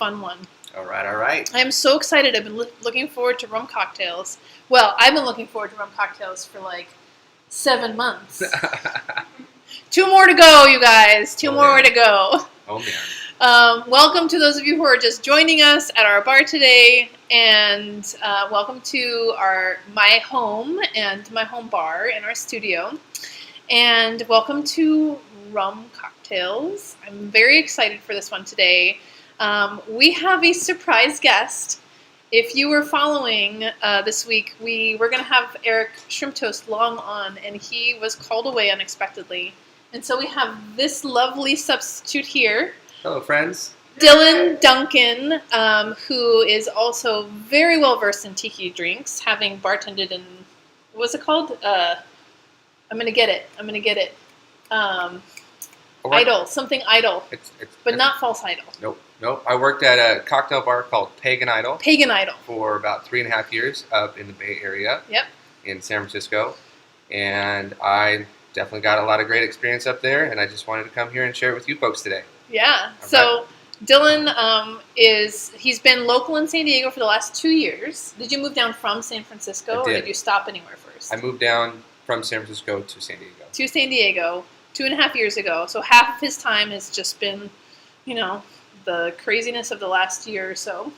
fun one. All right. I am so excited. I've been looking forward to rum cocktails. Well, I've been looking forward to rum cocktails for like 7 months. 2 more to go, you guys. 2 more to go. Oh, man. Welcome to those of you who are just joining us at our bar today, and welcome to my home and my home bar in our studio, and welcome to Rum Cocktails. I'm very excited for this one today. We have a surprise guest. If you were following this week, we were going to have Eric Shrimp Toast Long on, and he was called away unexpectedly. And so we have this lovely substitute here. Hello, friends. Dylan Duncan, who is also very well versed in tiki drinks, having bartended in, what's it called? I'm going to get it. Idol, something idol, but not false idol. Nope. I worked at a cocktail bar called Pagan Idol. For about 3.5 years up in the Bay Area. Yep. In San Francisco. And I definitely got a lot of great experience up there, and I just wanted to come here and share it with you folks today. Yeah. So Dylan he's been local in San Diego for the last 2 years. Did you move down from San Francisco, or did you stop anywhere first? I moved down from San Francisco to San Diego. 2.5 years ago. So half of his time has just been, the craziness of the last year or so.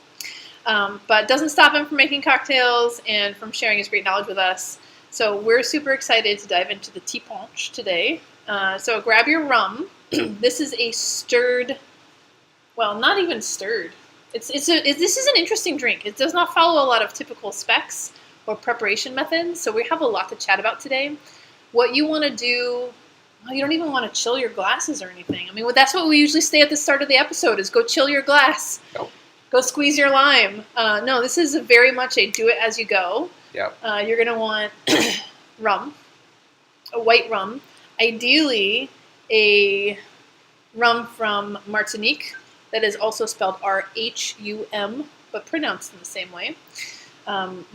But doesn't stop him from making cocktails and from sharing his great knowledge with us. So we're super excited to dive into the tea punch today. So grab your rum. This is a stirred, well, not even stirred. This is an interesting drink. It does not follow a lot of typical specs or preparation methods. So we have a lot to chat about today. What you want to do, well, you don't even want to chill your glasses or anything. I mean, that's what we usually say at the start of the episode is go chill your glass. Nope. Go squeeze your lime. No, this is very much a do it as you go. Yep. You're going to want rum, a white rum, ideally a rum from Martinique that is also spelled R-H-U-M, but pronounced in the same way,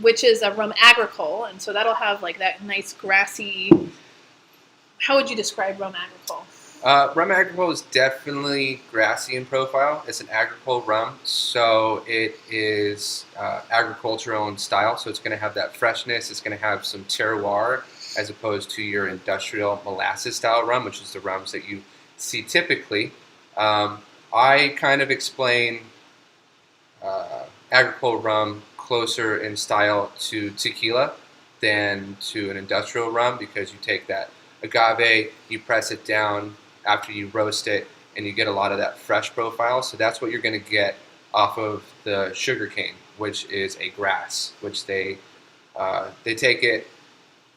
which is a rum agricole, and so that'll have like that nice grassy. How would you describe rum agricole? Rum agricole is definitely grassy in profile. It's an agricole rum, so it is agricultural in style, so it's going to have that freshness. It's going to have some terroir as opposed to your industrial molasses style rum, which is the rums that you see typically. I kind of explain agricole rum closer in style to tequila than to an industrial rum, because you take that agave, you press it down after you roast it, and you get a lot of that fresh profile. So that's what you're going to get off of the sugarcane, which is a grass, which they take it,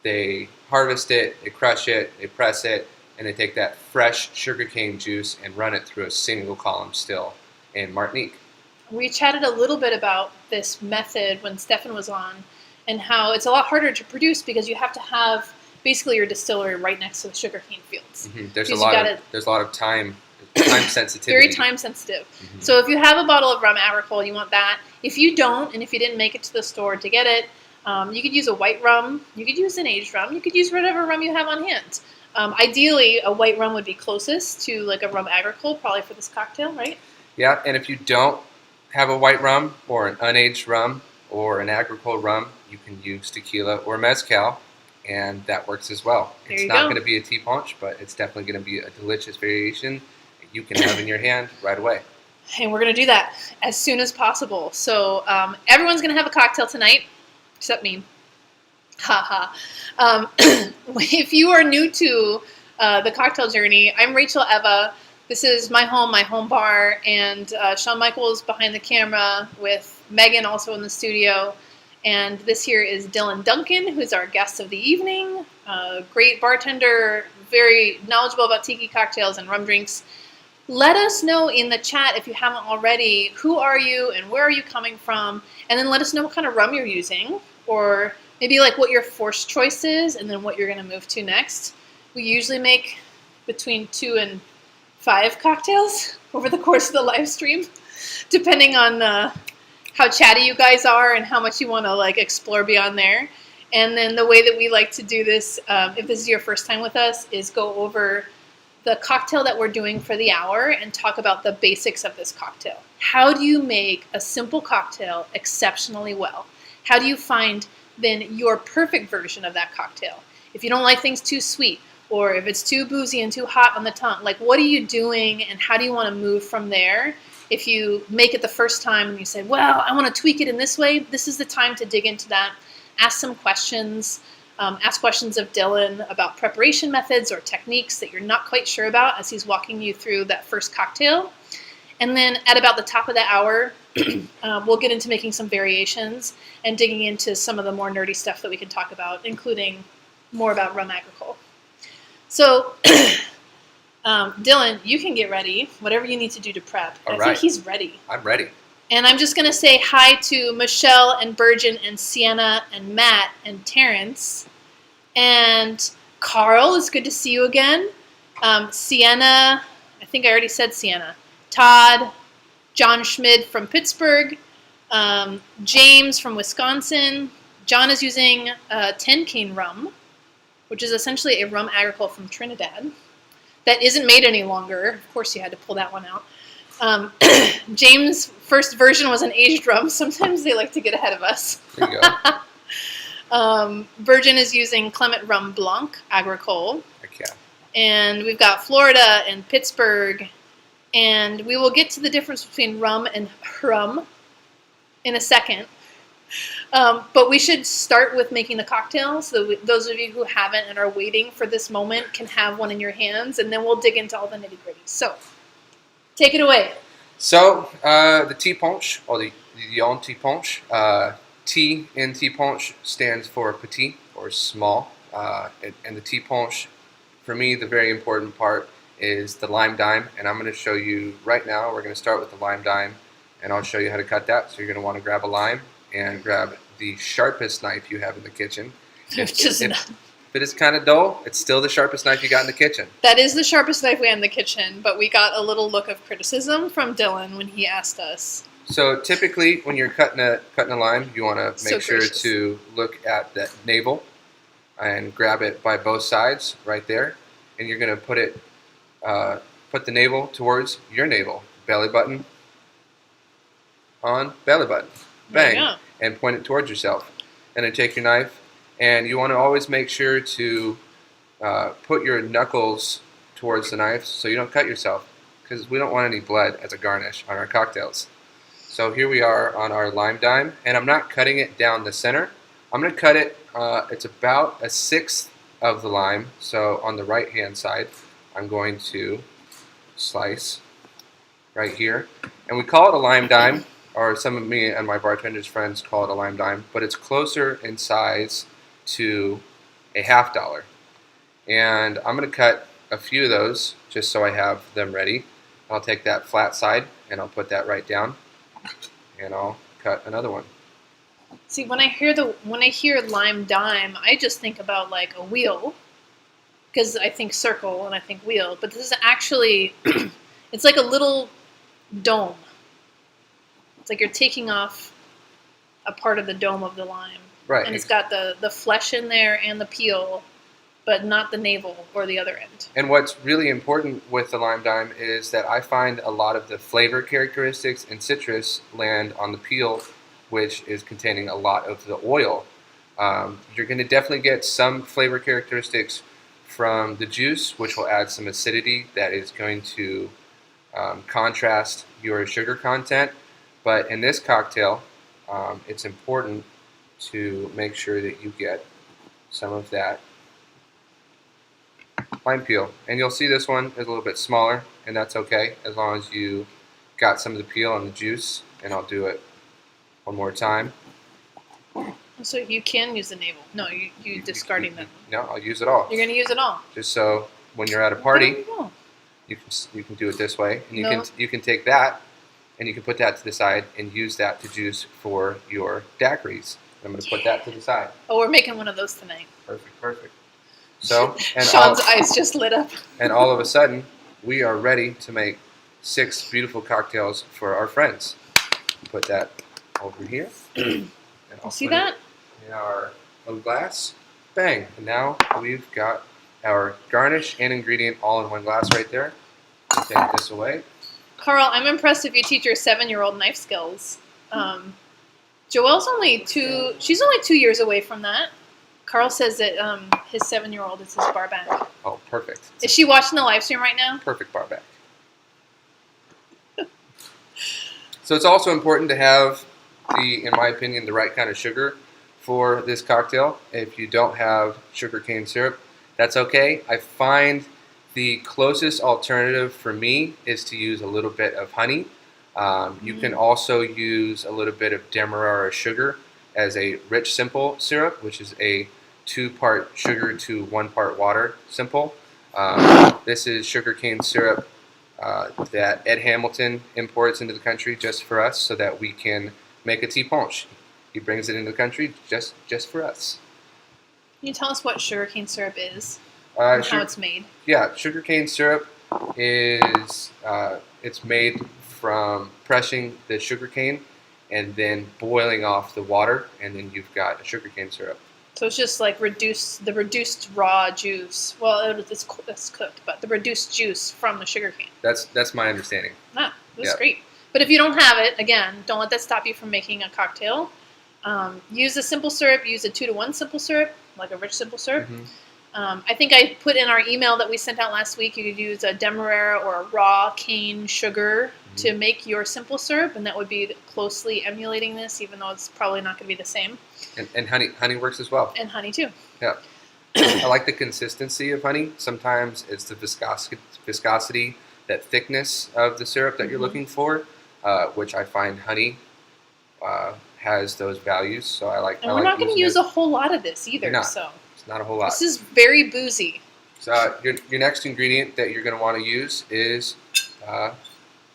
they harvest it, they crush it, they press it, and they take that fresh sugarcane juice and run it through a single column still in Martinique. We chatted a little bit about this method when Stefan was on, and how it's a lot harder to produce because you have to have basically your distillery right next to the sugarcane fields. Mm-hmm. There's a lot of time sensitivity. Very time sensitive. Mm-hmm. So if you have a bottle of rum agricole, you want that. If you don't, and if you didn't make it to the store to get it, you could use a white rum. You could use an aged rum. You could use whatever rum you have on hand. Ideally, a white rum would be closest to like a rum agricole, probably for this cocktail, right? Yeah, and if you don't have a white rum or an unaged rum or an agricole rum, you can use tequila or mezcal, and that works as well. It's not going to be a tea punch, but it's definitely going to be a delicious variation that you can have in your hand right away. And we're going to do that as soon as possible. So everyone's going to have a cocktail tonight, except me. If you are new to the cocktail journey, I'm Rachel Eva. This is my home bar, and Sean Michael's behind the camera with Megan also in the studio. And this here is Dylan Duncan, who's our guest of the evening. Great bartender, very knowledgeable about tiki cocktails and rum drinks. Let us know in the chat, if you haven't already, who are you and where are you coming from? And then let us know what kind of rum you're using, or maybe like what your first choice is and then what you're going to move to next. We usually make between 2 and 5 cocktails over the course of the live stream, depending on how chatty you guys are and how much you want to like explore beyond there. And then the way that we like to do this, if this is your first time with us, is go over the cocktail that we're doing for the hour and talk about the basics of this cocktail. How do you make a simple cocktail exceptionally well? How do you find then your perfect version of that cocktail? If you don't like things too sweet, or if it's too boozy and too hot on the tongue, like what are you doing and how do you want to move from there? If you make it the first time and you say, well, I want to tweak it in this way, this is the time to dig into that. Ask some questions. Ask questions of Dylan about preparation methods or techniques that you're not quite sure about as he's walking you through that first cocktail. And then at about the top of the hour, we'll get into making some variations and digging into some of the more nerdy stuff that we can talk about, including more about rum agricole. So, Dylan, you can get ready, whatever you need to do to prep. I think he's ready. I'm ready. And I'm just going to say hi to Michelle and Burgeon and Sienna and Matt and Terrence. And Carl, it's good to see you again. Sienna, I think I already said Sienna. Todd, John Schmid from Pittsburgh, James from Wisconsin. John is using 10 cane rum, which is essentially a rum agricole from Trinidad that isn't made any longer. Of course, you had to pull that one out. James' first version was an aged rum. Sometimes they like to get ahead of us. There you go. Virgin is using Clement Rum Blanc agricole. Heck yeah. And we've got Florida and Pittsburgh. And we will get to the difference between rum and rum in a second. But we should start with making the cocktail so that those of you who haven't and are waiting for this moment can have one in your hands. And then we'll dig into all the nitty-gritty. So, take it away. So, the tea punch, or the Yon tea punch, T in tea punch stands for petit, or small. And the tea punch, for me, the very important part is the lime dime. And I'm going to show you right now, we're going to start with the lime dime, and I'll show you how to cut that. So you're going to want to grab a lime and grab the sharpest knife you have in the kitchen. If it is kind of dull, it's still the sharpest knife you got in the kitchen. That is the sharpest knife we have in the kitchen, but we got a little look of criticism from Dylan when he asked us. So typically, when you're cutting a lime, you want to make sure gracious. to look at that navel and grab it by both sides right there, and you're going to put the navel towards your navel, belly button on belly button, bang, and point it towards yourself. And then take your knife. And you want to always make sure to put your knuckles towards the knife so you don't cut yourself, because we don't want any blood as a garnish on our cocktails. So here we are on our lime dime, and I'm not cutting it down the center. I'm going to cut it, it's about 1/6 of the lime. So on the right hand side, I'm going to slice right here. And we call it a lime dime, or some of me and my bartender's friends call it a lime dime, but it's closer in size to a $50. And I'm going to cut a few of those just so I have them ready. I'll take that flat side and I'll put that right down, and I'll cut another one. See, when I hear lime dime, I just think about like a wheel, because I think circle and I think wheel, but this is actually it's like a little dome. It's like you're taking off a part of the dome of the lime. Right. And it's got the flesh in there and the peel, but not the navel or the other end. And what's really important with the lime dime is that I find a lot of the flavor characteristics and citrus land on the peel, which is containing a lot of the oil. You're going to definitely get some flavor characteristics from the juice, which will add some acidity that is going to contrast your sugar content. But in this cocktail, it's important to make sure that you get some of that lime peel. And you'll see this one is a little bit smaller, and that's okay as long as you got some of the peel and the juice. And I'll do it one more time. So you can use the navel. No, you discarding them. No, I'll use it all. You're going to use it all. Just so when you're at a party, There you go. you can do it this way, and you can take that and you can put that to the side and use that to juice for your daiquiris. I'm going to put that to the side. Oh, we're making one of those tonight. Perfect. So, and Sean's eyes just lit up. And all of a sudden, we are ready to make 6 beautiful cocktails for our friends. Put that over here. And I'll See put that? it in our little glass. Bang. And now we've got our garnish and ingredient all in one glass right there. We'll take this away. Carl, I'm impressed if you teach your 7-year-old knife skills. Joelle's she's only 2 years away from that. Carl says that his 7-year-old is his bar back. Oh, perfect. Is she watching the live stream right now? Perfect bar back. So it's also important to have in my opinion, the right kind of sugar for this cocktail. If you don't have sugarcane syrup, that's okay. I find the closest alternative for me is to use a little bit of honey. You can also use a little bit of demerara sugar as a rich simple syrup, which is a 2-part sugar to 1 part water simple. This is sugarcane syrup that Ed Hamilton imports into the country just for us so that we can make a tea punch. He brings it into the country just for us. Can you tell us what sugarcane syrup is and how it's made? Yeah, sugarcane syrup is it's made from pressing the sugarcane and then boiling off the water, and then you've got a sugarcane syrup. So it's just like the reduced raw juice. Well, it's cooked, but the reduced juice from the sugarcane. That's my understanding. Ah, that's great. But if you don't have it, again, don't let that stop you from making a cocktail. Use a simple syrup. Use a 2-to-1 simple syrup, like a rich simple syrup. Mm-hmm. I think I put in our email that we sent out last week, you could use a demerara or a raw cane sugar to make your simple syrup, and that would be closely emulating this, even though it's probably not going to be the same. And honey works as well. And honey too. Yeah. I like the consistency of honey. Sometimes it's the viscosity, that thickness of the syrup that you're looking for, which I find honey has those values. So I like. And we're not going to use a whole lot of this either. So it's not a whole lot. This is very boozy. So your next ingredient that you're going to want to use is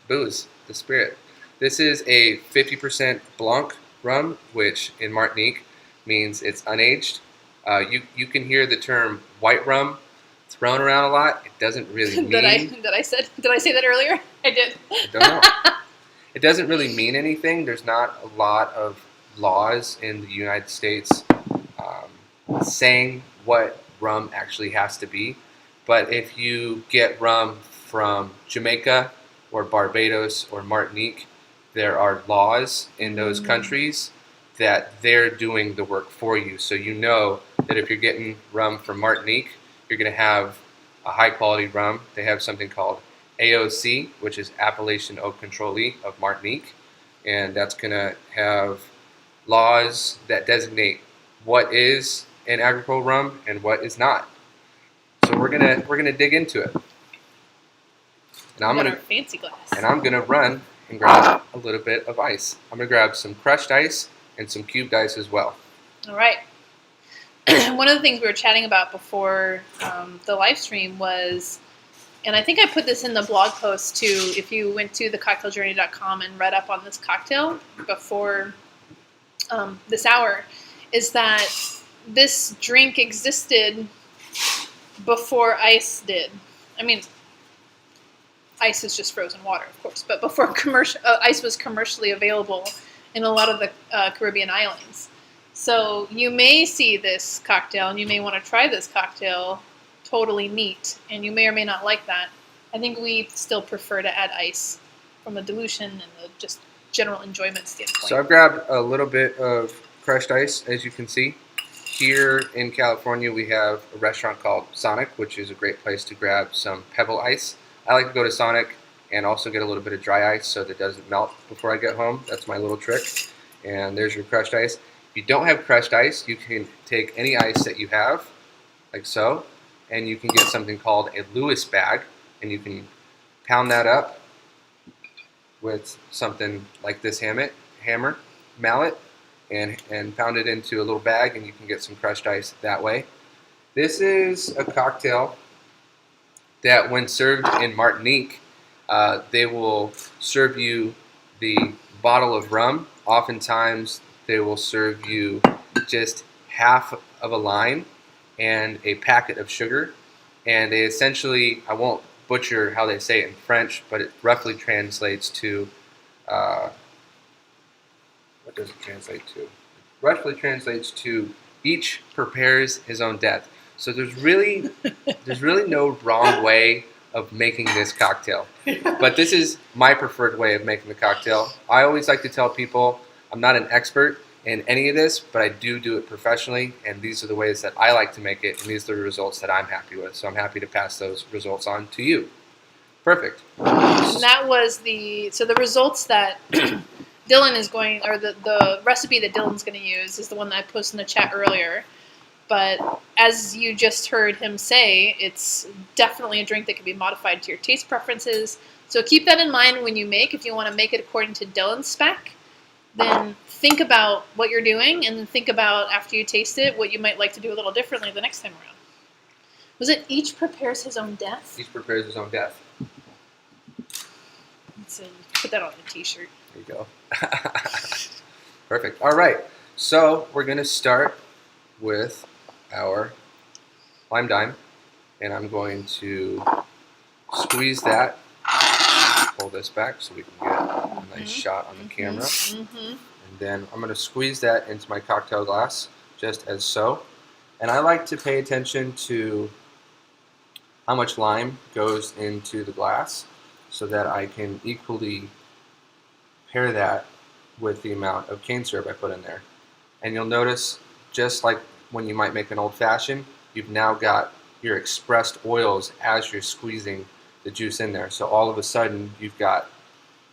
booze, the spirit. This is a 50% Blanc rum, which in Martinique means it's unaged. You can hear the term white rum thrown around a lot. It doesn't really mean. Did I say that earlier? I did. I don't know. It doesn't really mean anything. There's not a lot of laws in the United States saying what rum actually has to be. But if you get rum from Jamaica or Barbados or Martinique, there are laws in those countries that they're doing the work for you. So you know that if you're getting rum from Martinique, you're going to have a high quality rum. They have something called AOC, which is Appellation Oak Contrôlée of Martinique, and that's going to have laws that designate what is an agricole rum and what is not. So we're gonna dig into it. And I'm gonna run and grab a little bit of ice. I'm gonna grab some crushed ice and some cubed ice as well. All right. One of the things we were chatting about before the live stream was, and I think I put this in the blog post too, if you went to thecocktailjourney.com and read up on this cocktail before this hour, is that this drink existed before ice did. I mean, ice is just frozen water, of course, but before ice was commercially available in a lot of the Caribbean islands. So you may see this cocktail and you may want to try this cocktail totally neat, and you may or may not like that. I think we still prefer to add ice from a dilution and a just general enjoyment standpoint. So I've grabbed a little bit of crushed ice, as you can see. Here in California, we have a restaurant called Sonic, which is a great place to grab some pebble ice. I like to go to Sonic and also get a little bit of dry ice so that it doesn't melt before I get home. That's my little trick. And there's your crushed ice. If you don't have crushed ice, you can take any ice that you have, like so, and you can get something called a Lewis bag, and you can pound that up with something like this hammer, mallet, and pound it into a little bag, and you can get some crushed ice that way. This is a cocktail that when served in Martinique, they will serve you the bottle of rum. Oftentimes, they will serve you just half of a lime and a packet of sugar. And they essentially, I won't butcher how they say it in French, but it roughly translates to, what does it translate to? Roughly translates to, each prepares his own death. So there's really no wrong way of making this cocktail. But this is my preferred way of making the cocktail. I always like to tell people I'm not an expert in any of this, but I do it professionally, and these are the ways that I like to make it, and these are the results that I'm happy with. So I'm happy to pass those results on to you. Perfect. And that was the results that Dylan is going, or the recipe that Dylan's going to use is the one that I posted in the chat earlier. But as you just heard him say, it's definitely a drink that can be modified to your taste preferences. So keep that in mind when you make. If you want to make it according to Dylan's spec, then think about what you're doing, and then think about, after you taste it, what you might like to do a little differently the next time around. Was it each prepares his own death? Each prepares his own death. So put that on a t-shirt. There you go. Perfect. All right. So we're going to start with our lime dime, and I'm going to squeeze that, pull this back so we can get a nice shot on the camera, and then I'm going to squeeze that into my cocktail glass, just as so. And I like to pay attention to how much lime goes into the glass so that I can equally pair that with the amount of cane syrup I put in there. And you'll notice, just like when you might make an old-fashioned, you've now got your expressed oils as you're squeezing the juice in there. So all of a sudden, you've got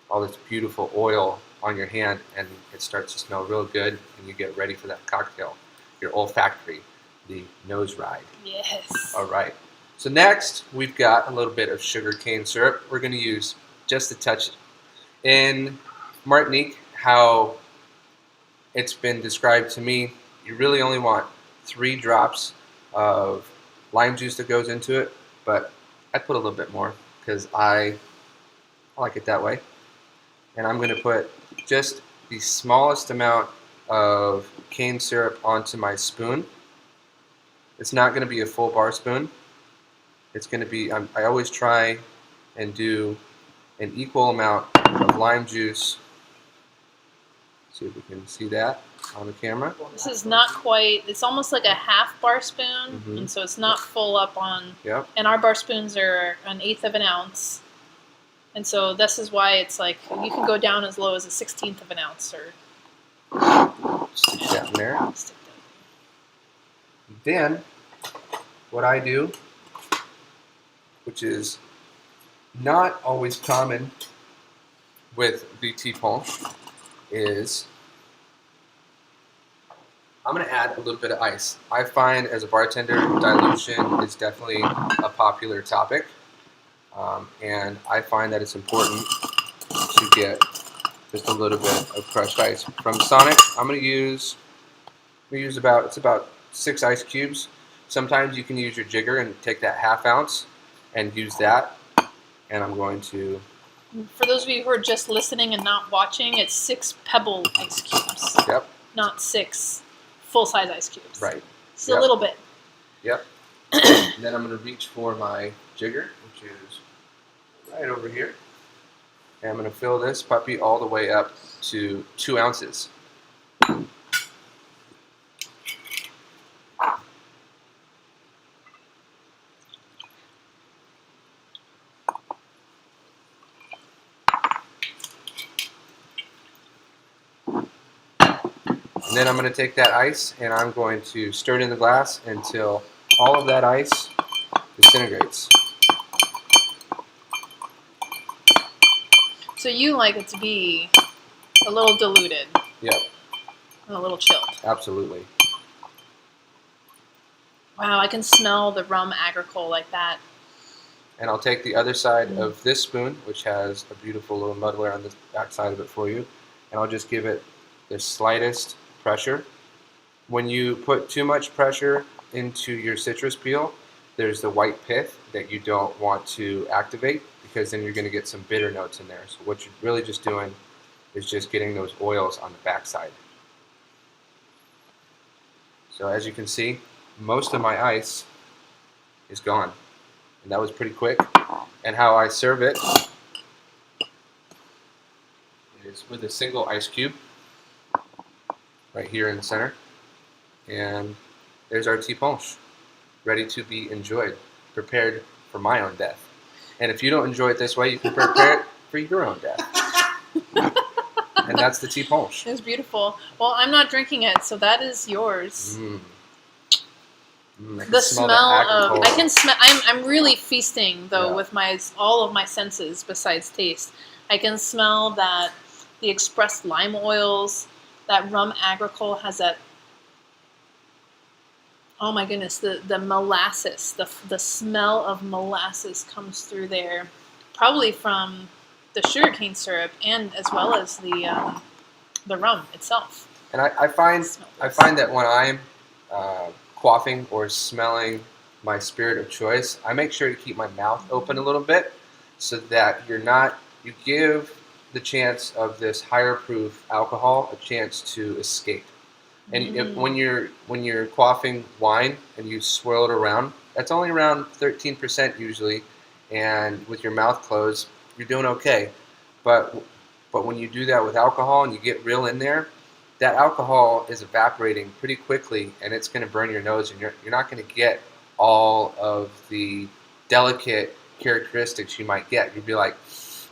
all this beautiful oil on your hand, and it starts to smell real good, and you get ready for that cocktail, your olfactory, the nose ride. Yes. All right. So next, we've got a little bit of sugar cane syrup. We're going to use just a touch. In Martinique, how it's been described to me, you really only want 3 drops of lime juice that goes into it, but I put a little bit more because I like it that way. And I'm going to put just the smallest amount of cane syrup onto my spoon. It's not going to be a full bar spoon. It's going to be, I always try and do an equal amount of lime juice. See if we can see that on the camera. This is not quite, it's almost like a half bar spoon, and so it's not full up on, and our bar spoons are 1/8 of an ounce. And so this is why it's like, you can go down as low as a 1/16 of an ounce, or stick that in there. Then, what I do, which is not always common with the tea punch, is I'm going to add a little bit of ice. I find as a bartender, dilution is definitely a popular topic, and I find that it's important to get just a little bit of crushed ice. From Sonic, I'm going to use about 6 ice cubes. Sometimes you can use your jigger and take that 1/2 ounce and use that, and I'm going to... For those of you who are just listening and not watching, it's 6 pebble ice cubes. Yep. Not 6 full-size ice cubes. Right. It's a little bit. Yep. And then I'm going to reach for my jigger, which is right over here. And I'm going to fill this puppy all the way up to 2 ounces. And then I'm going to take that ice and I'm going to stir it in the glass until all of that ice disintegrates. So you like it to be a little diluted. Yep. And a little chilled. Absolutely. Wow, I can smell the rum agricole like that. And I'll take the other side of this spoon, which has a beautiful little muddler on the back side of it for you, and I'll just give it the slightest pressure. When you put too much pressure into your citrus peel, there's the white pith that you don't want to activate, because then you're going to get some bitter notes in there. So what you're really just doing is just getting those oils on the back side. So as you can see, most of my ice is gone. And that was pretty quick. And how I serve it is with a single ice cube right here in the center. And there's our tea punch. ready to be enjoyed, prepared for my own death. And if you don't enjoy it this way, you can prepare it for your own death. And that's the tea punch. It was beautiful. Well, I'm not drinking it, so that is yours. I The smell of agricole. I can smell. I'm really feasting though Yeah. with all of my senses besides taste. I can smell that the expressed lime oils, that rum agricole has that. Oh my goodness, the molasses, the smell of molasses comes through there, probably from the sugarcane syrup and as well as the rum itself. And I find that when I'm quaffing or smelling my spirit of choice, I make sure to keep my mouth open a little bit so that you give the chance of this higher proof alcohol a chance to escape. And when you're quaffing wine and you swirl it around, that's only around 13% usually, and with your mouth closed, you're doing okay. But when you do that with alcohol and you get real in there, that alcohol is evaporating pretty quickly, and it's going to burn your nose, and you're not going to get all of the delicate characteristics you might get. You'd be like,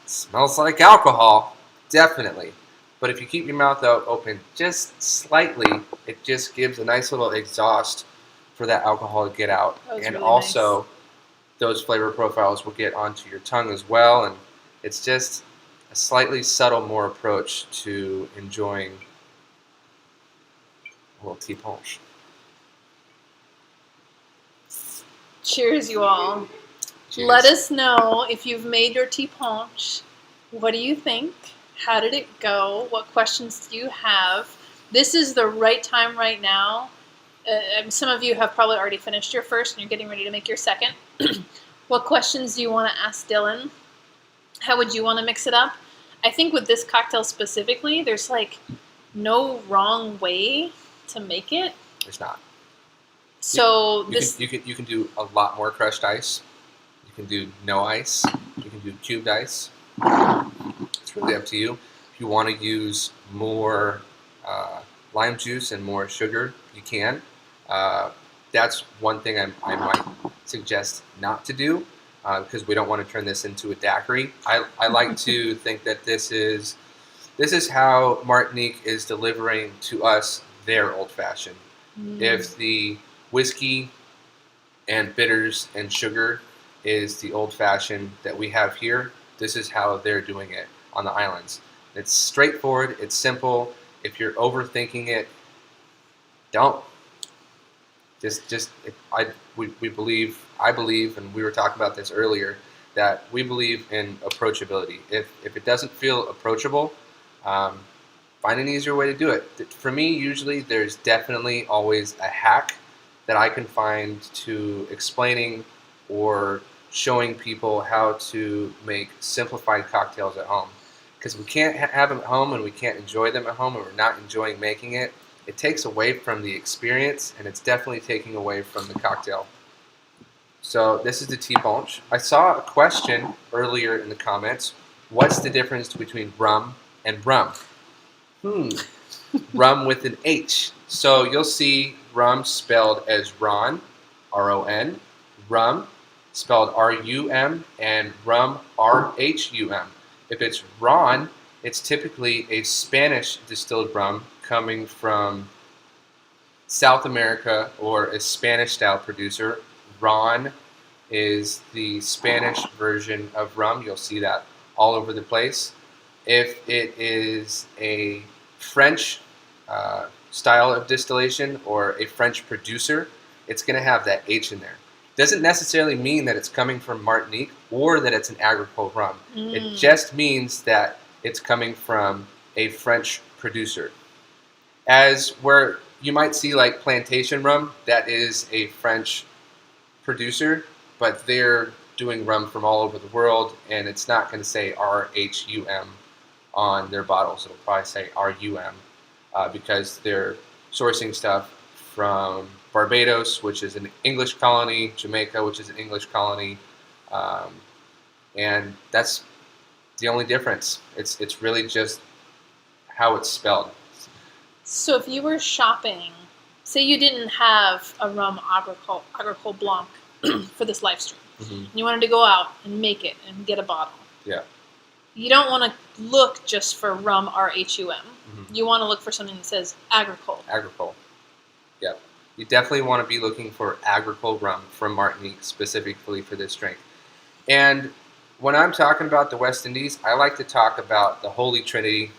smells like alcohol, definitely. But if you keep your mouth open just slightly, it just gives a nice little exhaust for that alcohol to get out. And really also, nice. Those flavor profiles will get onto your tongue as well. And it's just a slightly subtle more approach to enjoying a little tea punch. Cheers, you all. Cheers. Let us know if you've made your tea punch. What do you think? How did it go? What questions do you have? This is the right time right now. Some of you have probably already finished your first and you're getting ready to make your second. What questions do you want to ask Dylan? How would you want to mix it up? I think with this cocktail specifically, there's like no wrong way to make it. There's not. So you can do a lot more crushed ice. You can do no ice. You can do cubed ice. It's really up to you. If you want to use more lime juice and more sugar, you can. That's one thing I might suggest not to do because we don't want to turn this into a daiquiri. I like to think that this is how Martinique is delivering to us their old fashioned. If the whiskey and bitters and sugar is the old fashioned that we have here, this is how they're doing it on the islands. It's straightforward. It's simple. If you're overthinking it, don't. I believe, and we were talking about this earlier, that we believe in approachability. If it doesn't feel approachable, find an easier way to do it. For me, usually there's definitely always a hack that I can find to explaining or showing people how to make simplified cocktails at home. Because we can't have them at home and we can't enjoy them at home and we're not enjoying making it. It takes away from the experience and it's definitely taking away from the cocktail. So this is the tea punch. I saw a question earlier in the comments. What's the difference between rum and brum? Rum with an H. So you'll see rum spelled as Ron, R-O-N, rum spelled R-U-M, and rum, R-H-U-M. If it's Ron, it's typically a Spanish distilled rum coming from South America or a Spanish-style producer. Ron is the Spanish version of rum. You'll see that all over the place. If it is a French style of distillation or a French producer, it's going to have that H in there. Doesn't necessarily mean that it's coming from Martinique or that it's an agricole rum. It just means that it's coming from a French producer. As where you might see like plantation rum, that is a French producer, but they're doing rum from all over the world, and it's not going to say R-H-U-M on their bottles. It'll probably say R-U-M because they're sourcing stuff from Barbados, which is an English colony, Jamaica, which is an English colony, and that's the only difference. It's really just how it's spelled. So if you were shopping say you didn't have a rum agricole blanc for this live stream. Mm-hmm. You wanted to go out and make it and get a bottle. Yeah. You don't want to look just for rum, RHUM. Mm-hmm. You want to look for something that says agricole. Agricole. Yeah. You definitely want to be looking for agricole rum from Martinique specifically for this drink. And when I'm talking about the West Indies, I like to talk about the holy trinity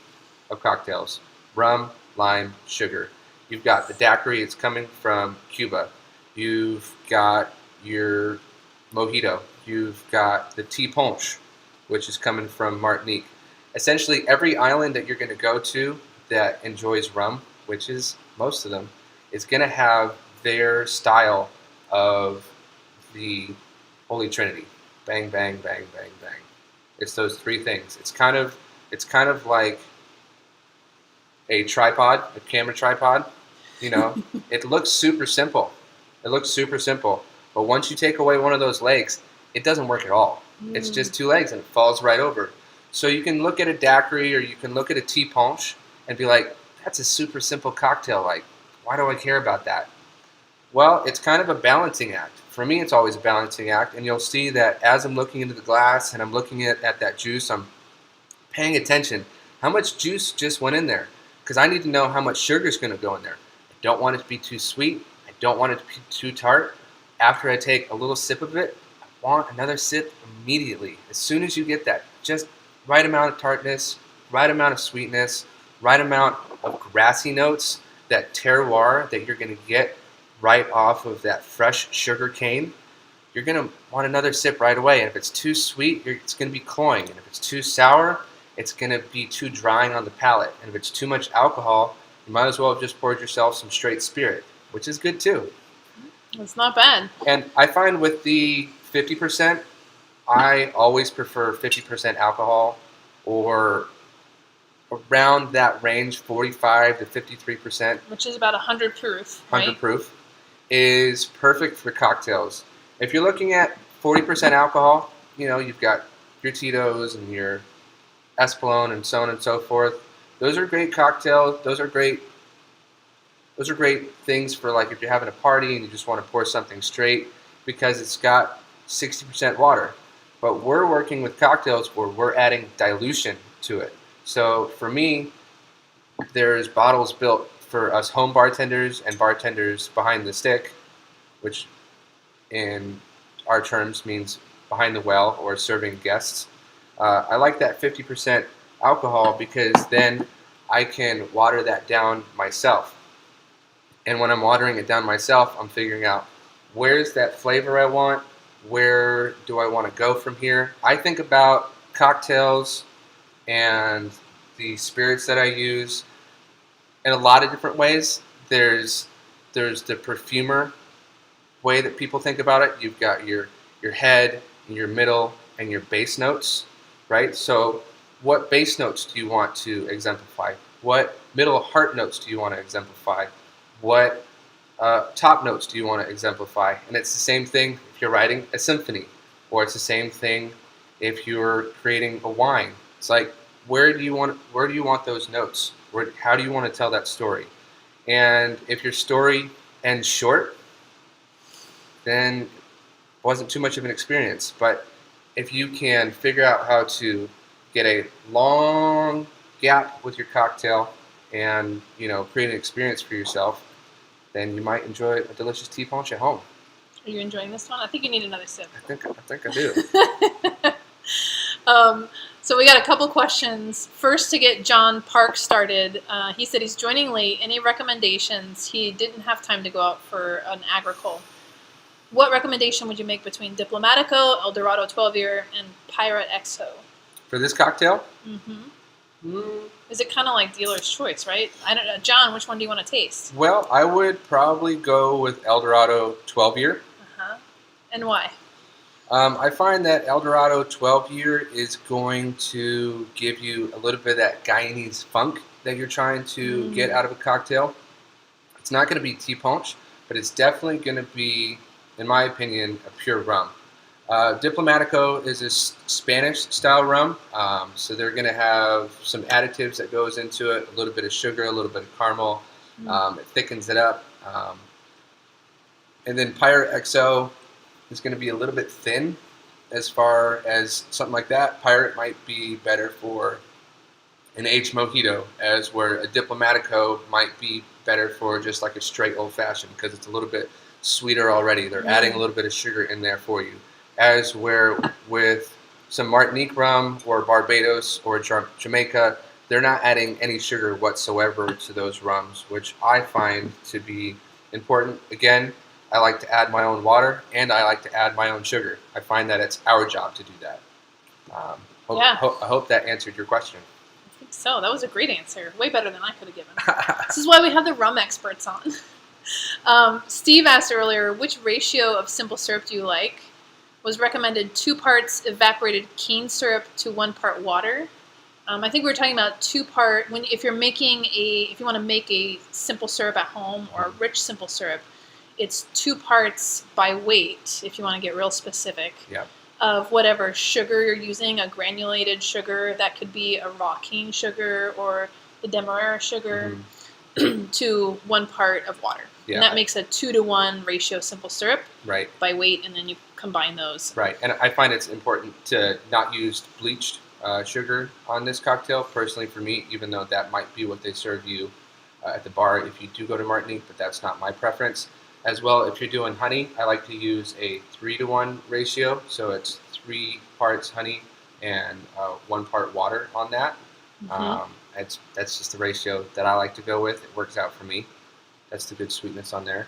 of cocktails: rum, lime, sugar. You've got the daiquiri, it's coming from Cuba. You've got your mojito. You've got the tea punch, which is coming from Martinique. Essentially, every island that you're going to go to that enjoys rum, which is most of them, is going to have their style of the Holy Trinity. Bang, bang, bang, bang, bang. It's those three things. It's kind of like a tripod, a camera tripod. You know, it looks super simple. It looks super simple. But once you take away one of those legs, it doesn't work at all. It's just two legs and it falls right over. So you can look at a daiquiri or you can look at a tea punch and be like, that's a super simple cocktail. Like, why do I care about that? Well, it's kind of a balancing act. For me, it's always a balancing act. And you'll see that as I'm looking into the glass and I'm looking at that juice, I'm paying attention. How much juice just went in there? Because I need to know how much sugar is going to go in there. I don't want it to be too sweet. I don't want it to be too tart. After I take a little sip of it, I want another sip immediately. As soon as you get that, just right amount of tartness, right amount of sweetness, right amount of grassy notes, that terroir that you're going to get right off of that fresh sugar cane, you're going to want another sip right away. And if it's too sweet, it's going to be cloying. And if it's too sour, it's going to be too drying on the palate. And if it's too much alcohol, you might as well have just poured yourself some straight spirit, which is good too. It's not bad. And I find with the 50%, I always prefer 50% alcohol or around that range, 45 to 53%. Which is about 100 proof, 100 right? proof is perfect for cocktails. If you're looking at 40% alcohol, you know, you've got your Tito's and your Espolòn and so on and so forth. Those are great cocktails. Those are great things for, like, if you're having a party and you just want to pour something straight, because it's got 60% water. But we're working with cocktails where we're adding dilution to it. So for me, there's bottles built for us home bartenders and bartenders behind the stick, which in our terms means behind the well or serving guests. I like that 50% alcohol because then I can water that down myself. And when I'm watering it down myself, I'm figuring out where's that flavor I want, where do I want to go from here. I think about cocktails and the spirits that I use in a lot of different ways. There's the perfumer way that people think about it. You've got your head, your middle, and your base notes, right? So what base notes do you want to exemplify? What middle heart notes do you want to exemplify? What top notes do you want to exemplify? And it's the same thing if you're writing a symphony, or it's the same thing if you're creating a wine. It's like, where do you want those notes? How do you want to tell that story? And if your story ends short, then it wasn't too much of an experience. But if you can figure out how to get a long gap with your cocktail and, you know, create an experience for yourself, then you might enjoy a delicious tea punch at home. Are you enjoying this one? I think you need another sip. I think I do. So we got a couple questions. First, to get John Park started, he said he's joining late. Any recommendations? He didn't have time to go out for an agricole. What recommendation would you make between Diplomatico, El Dorado 12-year, and Pirate XO? For this cocktail? Mm-hmm. Is it kind of like dealer's choice, right? I don't know. John, which one do you want to taste? Well, I would probably go with El Dorado 12-year. Uh-huh. And why? I find that El Dorado 12-year is going to give you a little bit of that Guyanese funk that you're trying to get out of a cocktail. It's not going to be tea punch, but it's definitely going to be, in my opinion, a pure rum. Diplomatico is a Spanish-style rum, so they're going to have some additives that goes into it, a little bit of sugar, a little bit of caramel. It thickens it up. And then Pirate XO is going to be a little bit thin as far as something like that. Pirate might be better for an aged mojito, as where a Diplomatico might be better for just like a straight old-fashioned because it's a little bit sweeter already. They're adding a little bit of sugar in there for you. As where with some Martinique rum or Barbados or Jamaica, they're not adding any sugar whatsoever to those rums, which I find to be important. Again, I like to add my own water, and I like to add my own sugar. I find that it's our job to do that. I hope that answered your question. I think so. That was a great answer. Way better than I could have given. This is why we have the rum experts on. Steve asked earlier, which ratio of simple syrup do you like? Was recommended 2 parts evaporated cane syrup to 1 part water. I think we were talking about 2-part, if you want to make a simple syrup at home or a rich simple syrup, it's 2 parts by weight, if you want to get real specific, of whatever sugar you're using, a granulated sugar, that could be a raw cane sugar or the demerara sugar, to 1 part of water. Yeah. And that makes a 2-to-1 ratio simple syrup by weight, and then you combine those. Right, and I find it's important to not use bleached sugar on this cocktail, personally for me, even though that might be what they serve you at the bar if you do go to Martinique, but that's not my preference. As well, if you're doing honey, I like to use a 3-to-1 ratio, so it's 3 parts honey and 1 part water on that. That's just the ratio that I like to go with. It works out for me. That's the good sweetness on there.